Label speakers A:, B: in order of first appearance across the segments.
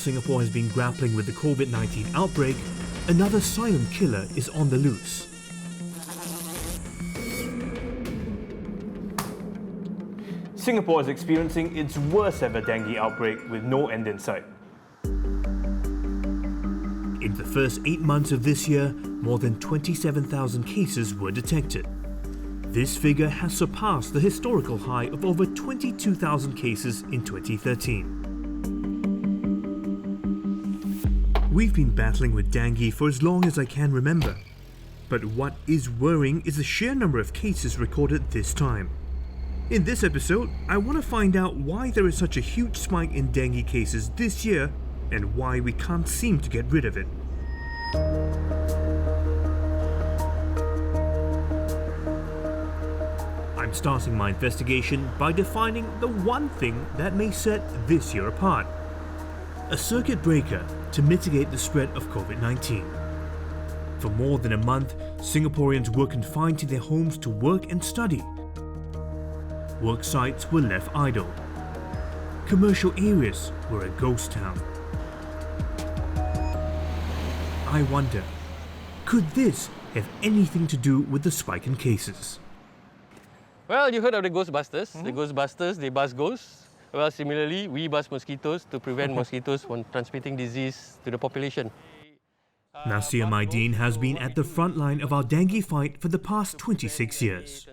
A: Singapore has been grappling with the COVID-19 outbreak, another silent killer is on the loose.
B: Singapore is experiencing its worst ever dengue outbreak with no end in sight.
A: In the first 8 months of this year, more than 27,000 cases were detected. This figure has surpassed the historical high of over 22,000 cases in 2013. We've been battling with dengue for as long as I can remember. But what is worrying is the sheer number of cases recorded this time. In this episode, I want to find out why there is such a huge spike in dengue cases this year and why we can't seem to get rid of it. I'm starting my investigation by defining the one thing that may set this year apart. A circuit breaker to mitigate the spread of COVID-19. For more than a month, Singaporeans were confined to their homes to work and study. Work sites were left idle. Commercial areas were a ghost town. I wonder, could this have anything to do with the spike in cases?
C: Well, you heard of the Ghostbusters. The Ghostbusters, they bust ghosts. Well, similarly, we bust mosquitoes to prevent mosquitoes from transmitting disease to the population.
A: Nasir Maideen has been at the front line of our dengue fight for the past 26 years.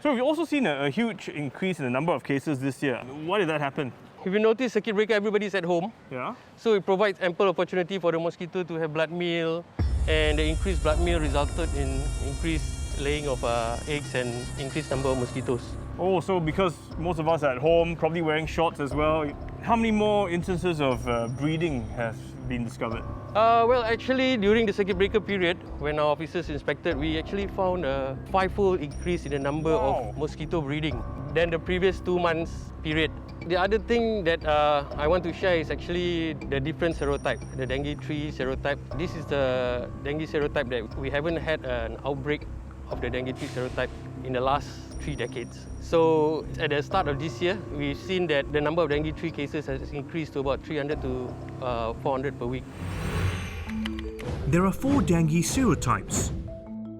B: So we've also seen a huge increase in the number of cases this year. Why did that happen?
C: If you notice, circuit breaker, everybody's at home.
B: Yeah.
C: So it provides ample opportunity for the mosquito to have blood meal, and the increased blood meal resulted in increased laying of eggs and increased number of mosquitoes.
B: Oh, so because most of us are at home, probably wearing shorts as well, how many more instances of breeding have been discovered?
C: Well, actually, during the circuit breaker period, when our officers inspected, we actually found a 5-fold increase in the number of mosquito breeding than the previous 2 months period. The other thing that I want to share is actually the different serotype, the dengue 3 serotype. This is the dengue serotype that we haven't had an outbreak of the dengue 3 serotype in the last 3 decades. So at the start of this year, we've seen that the number of dengue 3 cases has increased to about 300 to 400 per week.
A: There are 4 dengue serotypes: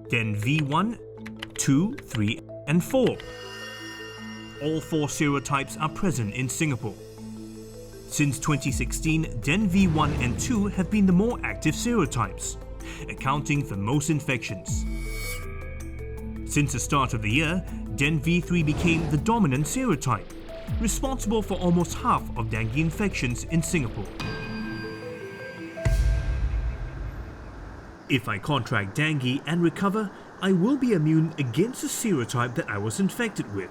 A: Den V1, 2, 3 and 4. All 4 serotypes are present in Singapore. Since 2016, Den V1 and 2 have been the more active serotypes, accounting for most infections. Since the start of the year, Den V3 became the dominant serotype, responsible for almost half of dengue infections in Singapore. If I contract dengue and recover, I will be immune against the serotype that I was infected with.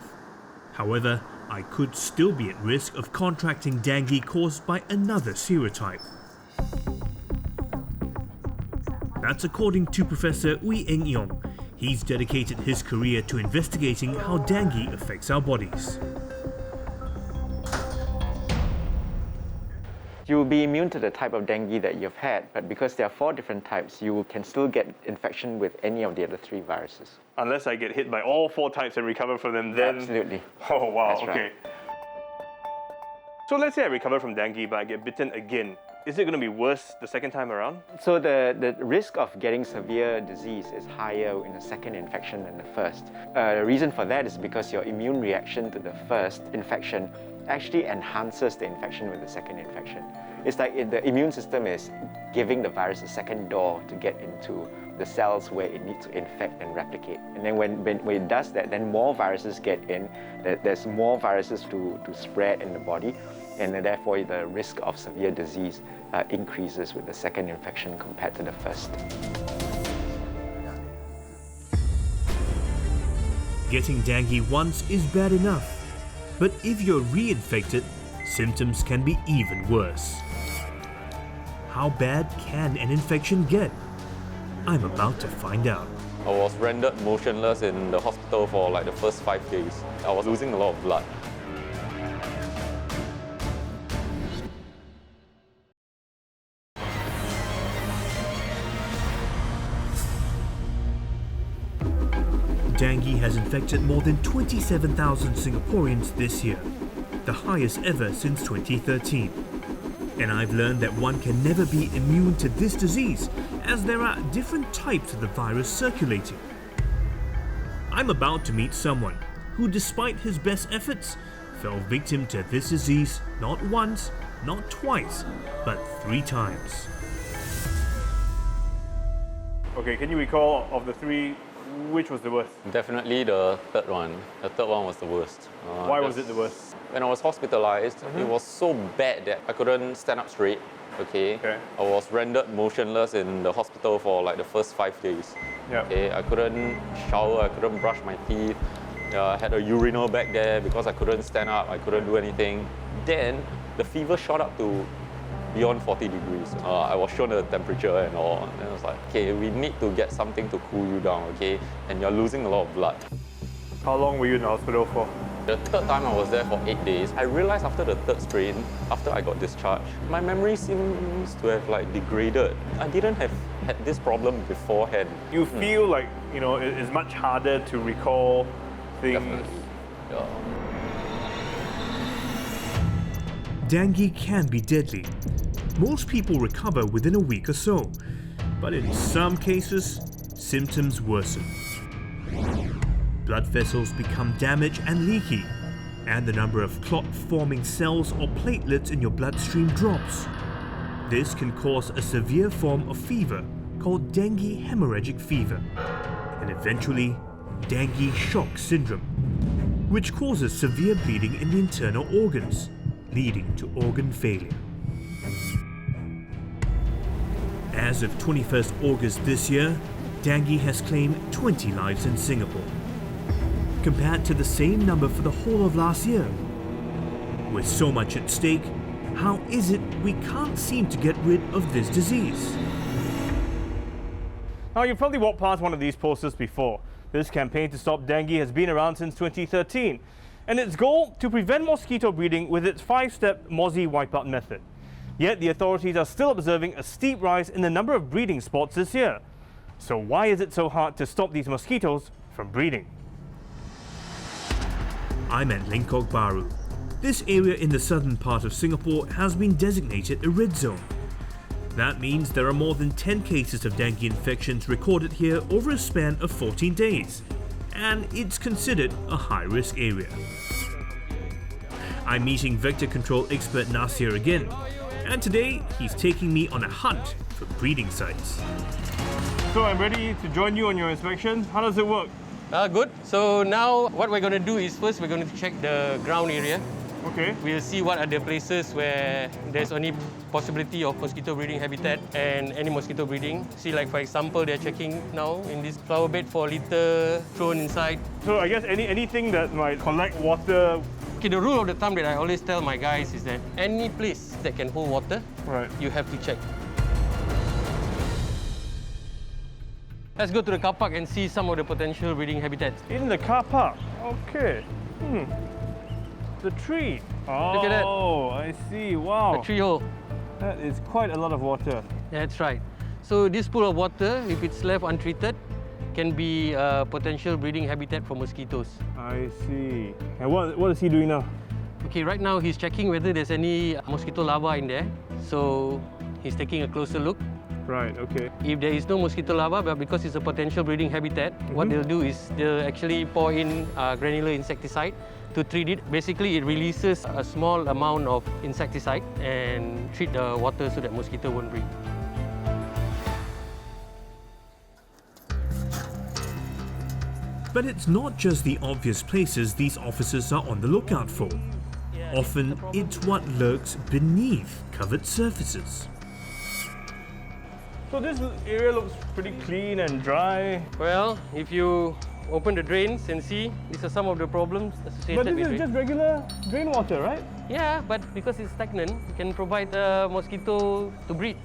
A: However, I could still be at risk of contracting dengue caused by another serotype. That's according to Professor Wee Eng Yong. He's dedicated his career to investigating how dengue affects our bodies.
D: You will be immune to the type of dengue that you've had, but because there are 4 different types, you can still get infection with any of the other 3 viruses.
B: Unless I get hit by all 4 types and recover from them, then...
D: Absolutely.
B: Oh, wow,
D: That's
B: okay.
D: right.
B: So let's say I recover from dengue, but I get bitten again. Is it going to be worse the second time around?
D: So the risk of getting severe disease is higher in the second infection than the first. The reason for that is because your immune reaction to the first infection actually enhances the infection with the second infection. It's like the immune system is giving the virus a second door to get into the cells where it needs to infect and replicate. And then when it does that, then more viruses get in, there's more viruses to spread in the body, and then therefore the risk of severe disease increases with the second infection compared to the first.
A: Getting dengue once is bad enough, but if you're reinfected, symptoms can be even worse. How bad can an infection get? I'm about to find out.
E: I was rendered motionless in the hospital for like the first 5 days. I was losing a lot of blood.
A: dengue has infected more than 27,000 Singaporeans this year, the highest ever since 2013. And I've learned that one can never be immune to this disease, as there are different types of the virus circulating. I'm about to meet someone who, despite his best efforts, fell victim to this disease not once, not twice, but 3 times.
B: Okay, can you recall of the 3, which was the worst?
E: Definitely the third one. The third one was the worst.
B: Why was it the worst?
E: When I was hospitalized, it was so bad that I couldn't stand up straight. Okay. I was rendered motionless in the hospital for like the first 5 days. Okay. I couldn't shower, I couldn't brush my teeth. I had a urinal back there because I couldn't stand up, I couldn't do anything. Then the fever shot up to beyond 40 degrees. I was shown the temperature and all. And I was like, okay, we need to get something to cool you down, okay? And you're losing a lot of blood.
B: How long were you in the hospital for?
E: The third time I was there for 8 days. I realized after the third strain, after I got discharged, my memory seems to have like degraded. I didn't have had this problem beforehand.
B: You feel like, you know, it's much harder to recall things.
E: Definitely. Yeah.
A: Dengue can be deadly. Most people recover within a week or so, but in some cases, symptoms worsen. Blood vessels become damaged and leaky, and the number of clot-forming cells or platelets in your bloodstream drops. This can cause a severe form of fever called dengue hemorrhagic fever, and eventually dengue shock syndrome, which causes severe bleeding in the internal organs, leading to organ failure. As of 21st August this year, dengue has claimed 20 lives in Singapore, compared to the same number for the whole of last year. With so much at stake, how is it we can't seem to get rid of this disease?
B: Now, you've probably walked past one of these posters before. This campaign to stop dengue has been around since 2013, and its goal to prevent mosquito breeding with its 5-step mozzie wipeout method. Yet the authorities are still observing a steep rise in the number of breeding spots this year. So why is it so hard to stop these mosquitoes from breeding?
A: I'm at Lengkok Bahru. This area in the southern part of Singapore has been designated a red zone. That means there are more than 10 cases of dengue infections recorded here over a span of 14 days, and it's considered a high-risk area. I'm meeting vector control expert Nasir again, and today he's taking me on a hunt for breeding sites.
B: So I'm ready to join you on your inspection. How does it work?
C: Good. So now what we're going to do is first we're going to check the ground area.
B: Okay.
C: We'll see what are the places where there's only possibility of mosquito breeding habitat and any mosquito breeding. See, like for example, they're checking now in this flower bed for litter thrown inside.
B: So I guess anything that might collect water.
C: Okay, the rule of the thumb that I always tell my guys is that any place that can hold water, you have to check. Let's go to the car park and see some of the potential breeding habitats.
B: In the car park? Okay. The tree. Oh,
C: look at that.
B: I see. Wow.
C: The tree hole.
B: That is quite a lot of water.
C: That's right. So this pool of water, if it's left untreated, can be a potential breeding habitat for mosquitoes.
B: I see. And what is he doing now?
C: Okay, right now he's checking whether there's any mosquito larvae in there. So he's taking a closer look.
B: Right, okay.
C: If there is no mosquito larva, but because it's a potential breeding habitat, what they'll do is they'll actually pour in granular insecticide to treat it. Basically, it releases a small amount of insecticide and treat the water so that mosquito won't breed.
A: But it's not just the obvious places these officers are on the lookout for. Often, it's what lurks beneath covered surfaces.
B: So this area looks pretty clean and dry.
C: Well, if you open the drains and see, these are some of the problems associated with it.
B: But this is just regular drain water, right?
C: Yeah, but because it's stagnant, it can provide a mosquito to breed.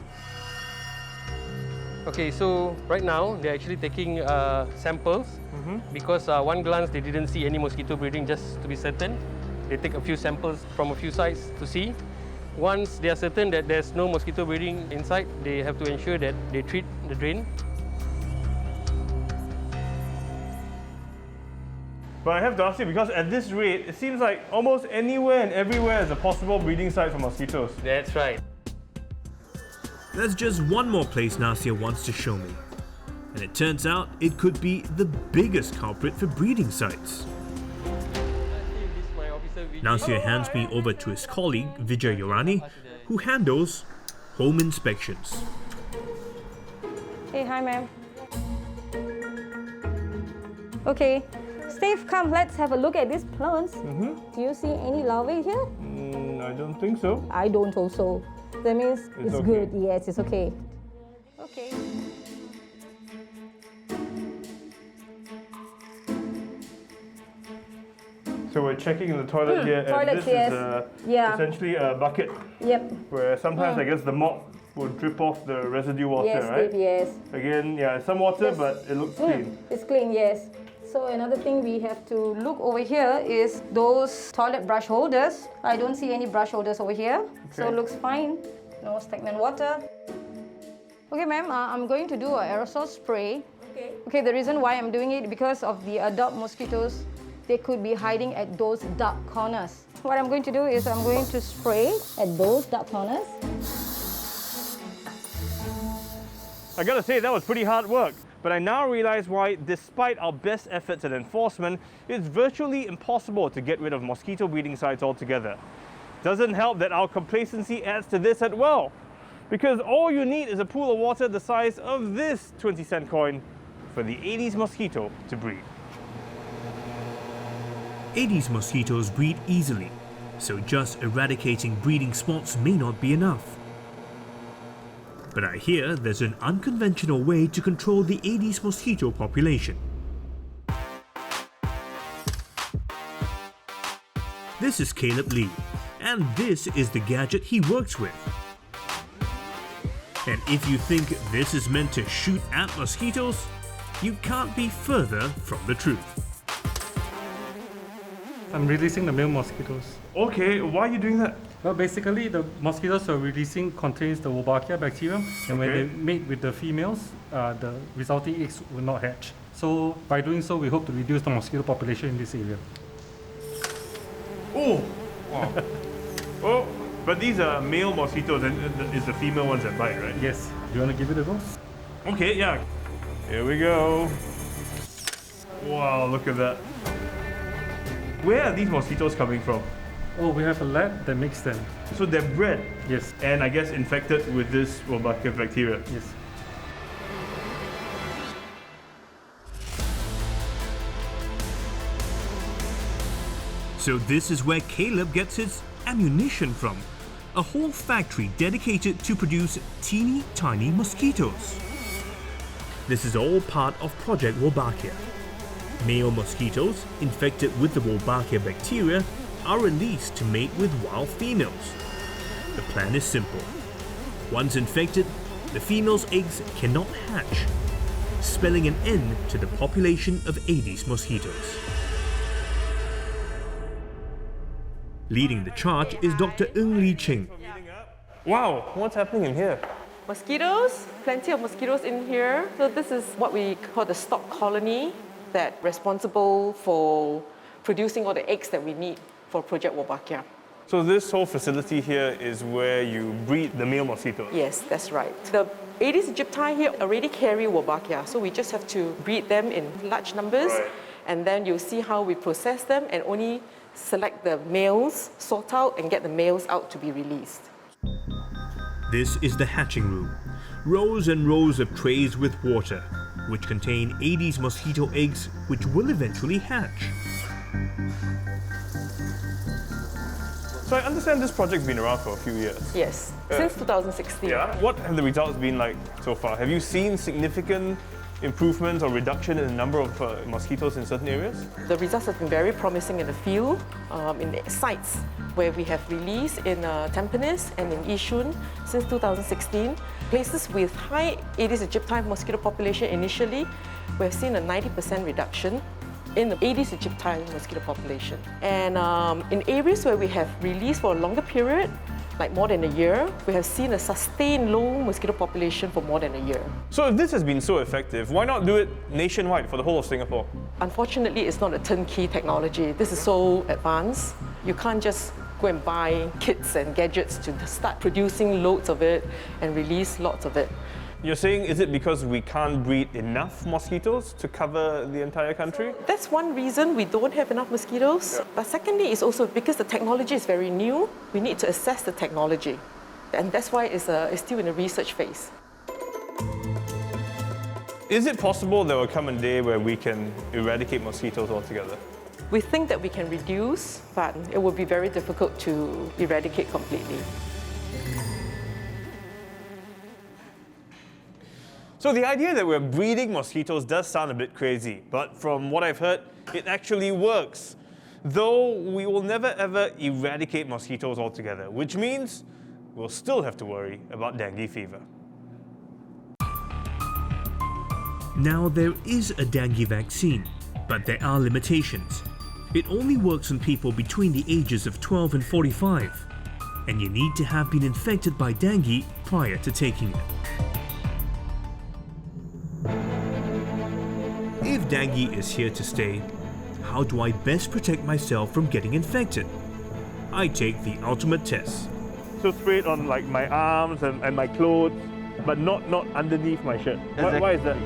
C: Okay, so right now they're actually taking samples because one glance they didn't see any mosquito breeding. Just to be certain, they take a few samples from a few sites to see. Once they are certain that there's no mosquito breeding inside, they have to ensure that they treat the drain.
B: But I have to ask you, because at this rate, it seems like almost anywhere and everywhere is a possible breeding site for mosquitoes.
C: That's right.
A: There's just one more place Nasir wants to show me. And it turns out it could be the biggest culprit for breeding sites. Nasir hands me over to his colleague Vijay Yorani, who handles home inspections.
F: Hey, hi ma'am. Okay, Steve, come, let's have a look at these plants. Do you see any larvae here?
B: I don't think so.
F: I don't also. That means it's
B: okay.
F: good. Yes, it's okay. Okay.
B: So we're checking in the toilet here, and
F: toilets,
B: this
F: yes.
B: is essentially a bucket
F: Yep.
B: where sometimes I guess the mop will drip off the residue water,
F: Yes,
B: right?
F: Steve, yes.
B: Again, yeah, some water,
F: Yes.
B: but it looks clean.
F: It's clean, yes. So another thing we have to look over here is those toilet brush holders. I don't see any brush holders over here. So
B: Okay.
F: it looks fine. No stagnant water. Okay, ma'am, I'm going to do an aerosol spray. Okay, the reason why I'm doing it because of the adult mosquitoes. They could be hiding at those dark corners. What I'm going to do is I'm going to spray at those dark corners.
B: I gotta say, that was pretty hard work. But I now realize why, despite our best efforts at enforcement, it's virtually impossible to get rid of mosquito breeding sites altogether. Doesn't help that our complacency adds to this as well. Because all you need is a pool of water the size of this 20-cent coin for the Aedes mosquito to breed.
A: Aedes mosquitoes breed easily, so just eradicating breeding spots may not be enough. But I hear there's an unconventional way to control the Aedes mosquito population. This is Caleb Lee, and this is the gadget he works with. And if you think this is meant to shoot at mosquitoes, you can't be further from the truth.
G: I'm releasing the male mosquitoes.
B: Okay, why are you doing that?
G: Well, basically, the mosquitoes are releasing contains the Wolbachia bacterium, and when
B: Okay.
G: they mate with the females, the resulting eggs will not hatch. So, by doing so, we hope to reduce the mosquito population in this area.
B: Oh, wow. Oh, but these are male mosquitoes, and it's the female ones that bite, right?
G: Yes. Do you want to give it a go?
B: Okay, yeah. Here we go. Wow, look at that. Where are these mosquitoes coming from?
G: Oh, we have a lab that makes them.
B: So they're bred
G: Yes.
B: and I guess infected with this Wolbachia bacteria.
G: Yes.
A: So this is where Caleb gets his ammunition from. A whole factory dedicated to produce teeny tiny mosquitoes. This is all part of Project Wolbachia. Male mosquitoes infected with the Wolbachia bacteria are released to mate with wild females. The plan is simple. Once infected, the female's eggs cannot hatch, spelling an end to the population of Aedes mosquitoes. Leading the charge is Dr. Ng Lee Ching.
B: Wow, what's happening in here?
H: Mosquitoes, plenty of mosquitoes in here. So this is what we call the stock colony that's responsible for producing all the eggs that we need for Project Wolbachia.
B: So this whole facility here is where you breed the male mosquitoes?
H: Yes, that's right. The Aedes aegypti here already carry Wolbachia, so we just have to breed them in large numbers,
B: Right.
H: and then you'll see how we process them and only select the males, sort out and get the males out to be released.
A: This is the hatching room. Rows and rows of trays with water, which contain Aedes mosquito eggs which will eventually hatch.
B: So I understand this project's been around for a few years.
H: Yes, since 2016.
B: Yeah. What have the results been like so far? Have you seen significant improvements or reduction in the number of mosquitoes in certain areas?
H: The results have been very promising in the field, in the sites where we have released in Tampines and in Yishun since 2016. Places with high Aedes aegypti mosquito population initially, we've seen a 90% reduction in the Aedes aegypti mosquito population. And in areas where we have released for a longer period, like more than a year, we have seen a sustained low mosquito population for more than a year.
B: So if this has been so effective, why not do it nationwide for the whole of Singapore?
H: Unfortunately, it's not a turnkey technology. This is so advanced. You can't just go and buy kits and gadgets to start producing loads of it and release lots of it.
B: You're saying, is it because we can't breed enough mosquitoes to cover the entire country?
H: That's one reason we don't have enough mosquitoes. Yeah. But secondly, it's also because the technology is very new. We need to assess the technology. And that's why it's still in the research phase.
B: Is it possible there will come a day where we can eradicate mosquitoes altogether?
H: We think that we can reduce, but it will be very difficult to eradicate completely.
B: So the idea that we're breeding mosquitoes does sound a bit crazy, but from what I've heard, it actually works. Though we will never ever eradicate mosquitoes altogether, which means we'll still have to worry about dengue fever.
A: Now, there is a dengue vaccine, but there are limitations. It only works on people between the ages of 12 and 45, and you need to have been infected by dengue prior to taking it. If dengue is here to stay, how do I best protect myself from getting infected? I take the ultimate test.
B: So spray it on like my arms and my clothes, but not underneath my shirt.
I: Exactly.
B: Why is that?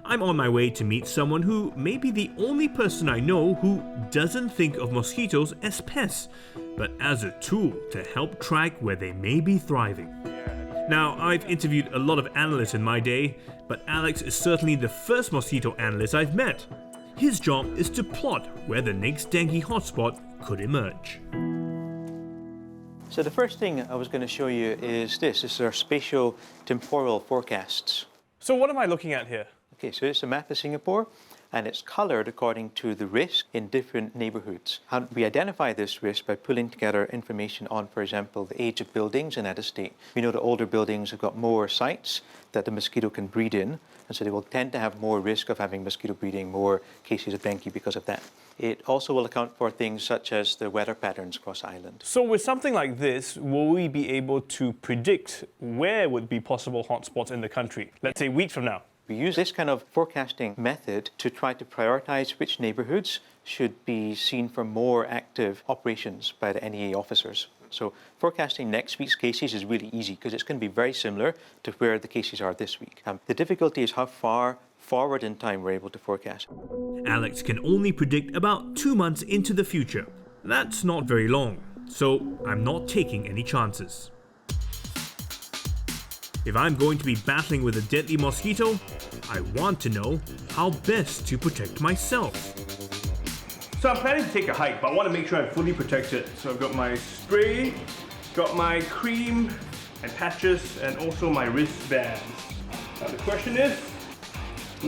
A: I'm on my way to meet someone who may be the only person I know who doesn't think of mosquitoes as pests, but as a tool to help track where they may be thriving. Now, I've interviewed a lot of analysts in my day, but Alex is certainly the first mosquito analyst I've met. His job is to plot where the next dengue hotspot could emerge.
I: So the first thing I was going to show you is this. This is our spatial temporal forecasts.
B: So what am I looking at here?
I: Okay, so it's a map of Singapore, and it's colored according to the risk in different neighborhoods. How we identify this risk by pulling together information on, for example, the age of buildings in that estate. We know the older buildings have got more sites that the mosquito can breed in, and so they will tend to have more risk of having mosquito breeding, more cases of dengue because of that. It also will account for things such as the weather patterns across the island.
B: So with something like this, will we be able to predict where would be possible hotspots in the country? Let's say a week from now.
I: We use this kind of forecasting method to try to prioritize which neighborhoods should be seen for more active operations by the NEA officers. So forecasting next week's cases is really easy because it's going to be very similar to where the cases are this week. The difficulty is how far forward in time we're able to forecast.
A: Alex can only predict about 2 months into the future. That's not very long, so I'm not taking any chances. If I'm going to be battling with a deadly mosquito, I want to know how best to protect myself.
B: So I'm planning to take a hike, but I want to make sure I'm fully protected. So I've got my spray, got my cream and patches, and also my wristbands. Now the question is,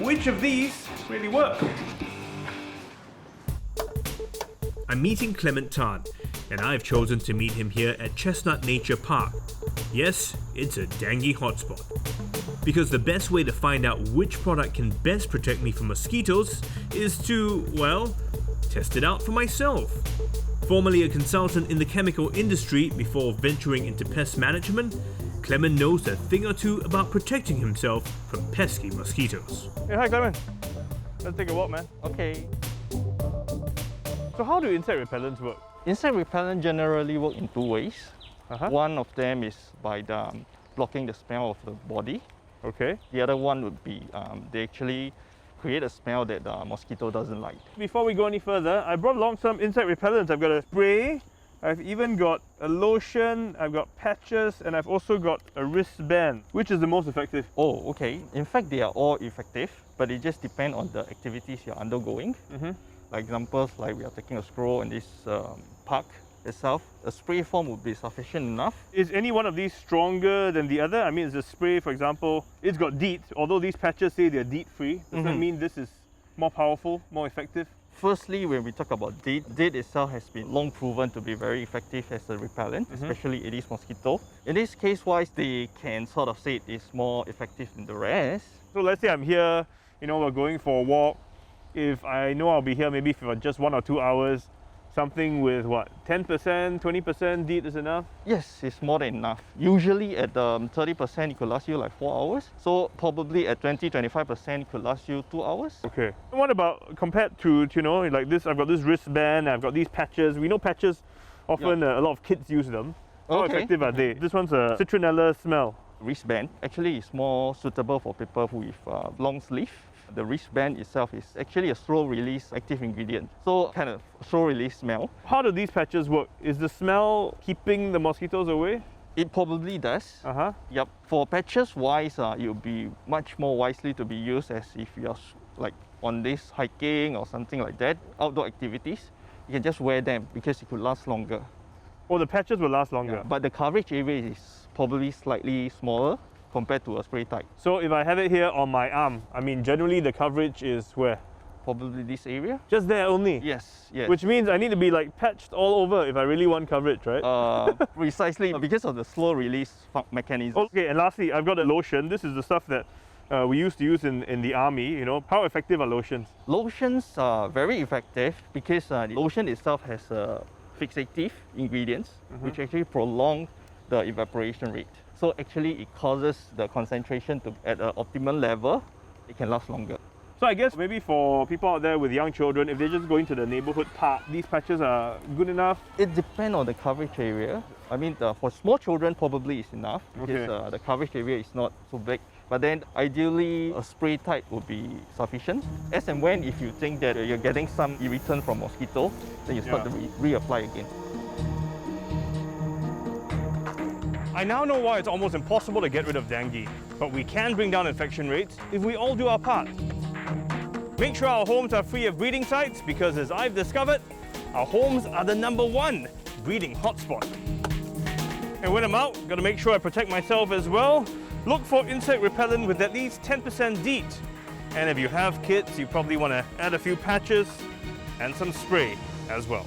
B: which of these really work?
A: I'm meeting Clement Tan, and I've chosen to meet him here at Chestnut Nature Park. Yes, it's a dengue hotspot. Because the best way to find out which product can best protect me from mosquitoes is to, well, test it out for myself. Formerly a consultant in the chemical industry before venturing into pest management, Clement knows a thing or two about protecting himself from pesky mosquitoes.
B: Hey, hi Clement. Let's take a walk, man.
J: Okay.
B: So how do insect repellents work?
J: Insect repellent generally work in 2 ways. One of them is by blocking the smell of the body.
B: Okay.
J: The other one would be they actually create a smell that the mosquito doesn't like.
B: Before we go any further, I brought along some insect repellents. I've got a spray, I've even got a lotion, I've got patches, and I've also got a wristband. Which is the most effective?
J: Oh, okay. In fact, they are all effective, but it just depends on the activities you're undergoing. Like examples, like we are taking a stroll in this park itself, a spray form would be sufficient enough.
B: Is any one of these stronger than the other? I mean, is the spray, for example, it's got DEET, although these patches say they're DEET free. Does that mean this is more powerful, more effective?
J: Firstly, when we talk about DEET itself has been long proven to be very effective as a repellent, especially Aedes mosquito. In this case-wise, they can sort of say it is more effective than the rest.
B: So let's say I'm here, we're going for a walk. If I know I'll be here maybe for just 1 or 2 hours, something with what, 10%, 20% DEET is enough?
J: Yes, it's more than enough. Usually at 30% it could last you like 4 hours. So probably at 20-25% it could last you 2 hours.
B: Okay. And what about compared to, like this, I've got this wristband, I've got these patches. We know patches, often a lot of kids use them. How effective are they? This one's a citronella smell.
J: Wristband actually is more suitable for people with long sleeve. The wristband itself is actually a slow release active ingredient, so kind of slow release smell.
B: How do these patches work? Is the smell keeping the mosquitoes away?
J: It probably does. Yep. For patches wise, it would be much more wisely to be used as if you're like on this hiking or something like that, outdoor activities. You can just wear them because it could last longer.
B: Oh, the patches will last longer.
J: Yeah, but the coverage area is probably slightly smaller compared to a spray type.
B: So if I have it here on my arm, I mean generally the coverage is where?
J: Probably this area.
B: Just there only?
J: Yes, yes.
B: Which means I need to be like patched all over if I really want coverage, right?
J: Precisely, because of the slow release mechanism.
B: Okay, and lastly, I've got a lotion. This is the stuff that we used to use in the army. How effective are lotions?
J: Lotions are very effective because the lotion itself has fixative ingredients which actually prolong the evaporation rate. So actually it causes the concentration to at an optimal level. It can last longer.
B: So I guess maybe for people out there with young children, if they're just going to the neighborhood park, these patches are good enough?
J: It depends on the coverage area. I mean, for small children probably is enough because the coverage area is not so big. But then ideally a spray type would be sufficient. As and when if you think that you're getting some irritant from mosquito, then you start to reapply again.
B: I now know why it's almost impossible to get rid of dengue, but we can bring down infection rates if we all do our part. Make sure our homes are free of breeding sites because, as I've discovered, our homes are the #1 breeding hotspot. And when I'm out, got to make sure I protect myself as well. Look for insect repellent with at least 10% DEET. And if you have kids, you probably want to add a few patches and some spray as well.